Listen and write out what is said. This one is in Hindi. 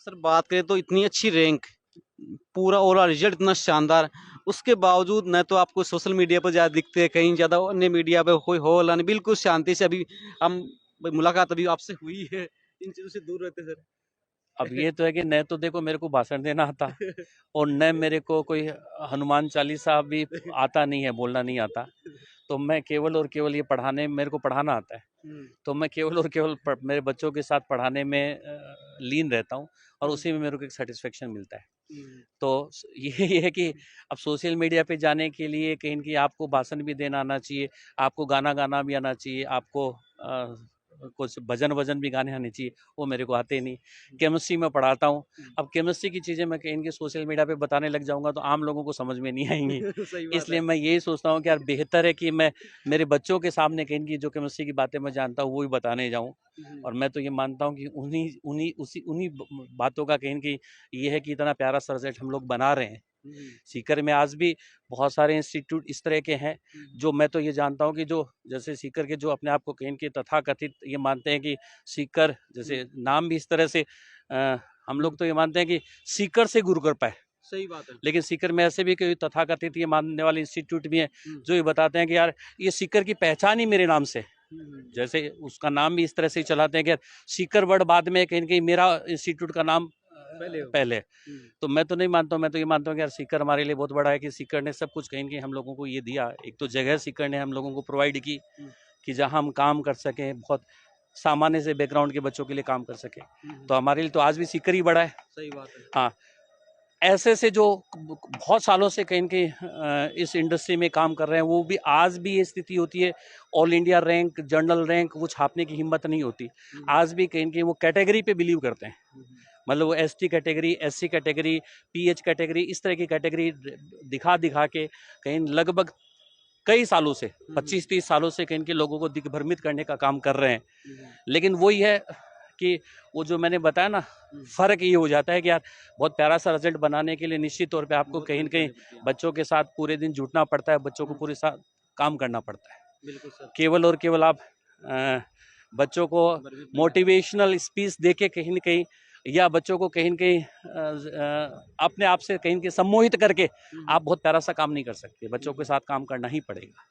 सर बात करें तो इतनी अच्छी रैंक, पूरा ओवरऑल रिजल्ट इतना शानदार, उसके बावजूद न तो आपको सोशल मीडिया पर ज़्यादा दिखते हैं, कहीं ज़्यादा अन्य मीडिया पे कोई हो हल्ला नहीं, बिल्कुल शांति से अभी हम मुलाकात अभी आपसे हुई है, इन चीज़ों से दूर रहते सर। अब ये तो है कि न तो देखो मेरे को भाषण देना आता और न मेरे को कोई हनुमान चालीसा भी आता नहीं है, बोलना नहीं आता। तो मैं केवल और केवल ये पढ़ाने, मेरे को पढ़ाना आता है, तो मैं केवल और केवल मेरे बच्चों के साथ पढ़ाने में लीन रहता हूँ और उसी में मेरे को एक सेटिस्फेक्शन मिलता है। तो ये है कि अब सोशल मीडिया पे जाने के लिए कहीं न कहीं आपको भाषण भी देना आना चाहिए, आपको गाना गाना भी आना चाहिए, आपको कुछ भजन-वजन भी गाने आने चाहिए, वो मेरे को आते नहीं। केमिस्ट्री मैं पढ़ाता हूँ, अब केमिस्ट्री की चीज़ें मैं कहीं न कहीं सोशल मीडिया पे बताने लग जाऊँगा तो आम लोगों को समझ में नहीं आएँगी। सही बात इसलिए है। मैं यही सोचता हूँ कि यार बेहतर है कि मैं मेरे बच्चों के सामने कहीं न कहीं जो केमिस्ट्री की बातें मैं जानता हूँ, वो भी बताने जाऊँ। और मैं तो ये मानता हूँ कि उन्हीं बातों का कहीं न कहीं ये है कि इतना प्यारा सा रिज़ल्ट हम लोग बना रहे हैं। सीकर में आज भी बहुत सारे इंस्टीट्यूट इस तरह के हैं, जो मैं तो ये जानता हूँ कि जो जैसे सीकर के जो अपने आप को कहीं के तथाकथित ये मानते हैं कि सीकर, जैसे नाम भी इस तरह से हम लोग तो ये मानते हैं कि सीकर से गुरु कृपा है। सही बात है। लेकिन सीकर में ऐसे भी कोई तथाकथित ये मानने वाले इंस्टीट्यूट भी हैं, जो ये बताते हैं कि यार ये सीकर की पहचान ही मेरे नाम से। जैसे उसका नाम भी इस तरह से चलाते हैं कि यार सीकर वर्ड बाद में कहीं न कहीं मेरा इंस्टीट्यूट का नाम पहले है। तो मैं तो नहीं मानता हूँ, मैं तो ये मानता हूँ कि यार सीकर हमारे लिए बहुत बड़ा है कि सीकर ने सब कुछ कहीं न कहीं हम लोगों को ये दिया। एक तो जगह सीकर ने हम लोगों को प्रोवाइड की कि जहाँ हम काम कर सकें, बहुत सामान्य से बैकग्राउंड के बच्चों के लिए काम कर सकें। तो हमारे लिए तो आज भी सीकर ही बड़ा है। सही बात है। हाँ, ऐसे से जो बहुत सालों से कहीं न कहीं इस इंडस्ट्री में काम कर रहे हैं, वो भी आज भी ये स्थिति होती है, all India rank, general rank वो छापने की हिम्मत नहीं होती। आज भी कहीं न कहीं वो कैटेगरी पे बिलीव करते हैं। मतलब वो ST category, SC category, pH category, इस तरह की कैटेगरी दिखा-दिखा के कहीं लगभग कई सालों से 25-30 सालों से कहीं के लोगों को दिग्भ्रमित करने का काम कर रहे हैं। लेकिन वही है कि वो जो मैंने बताया ना, फ़र्क ये हो जाता है कि यार बहुत प्यारा सा रिज़ल्ट बनाने के लिए निश्चित तौर पे आपको कहीं न कहीं बच्चों के साथ पूरे दिन जुटना पड़ता है, बच्चों को पूरे साथ काम करना पड़ता है। बिल्कुल सर। केवल और केवल आप बच्चों को मोटिवेशनल स्पीच देके कहीं न कहीं या बच्चों को कहीं न कहीं अपने आप से कहीं न कहीं सम्मोहित करके आप बहुत प्यारा सा काम नहीं कर सकते। बच्चों के साथ काम करना ही पड़ेगा।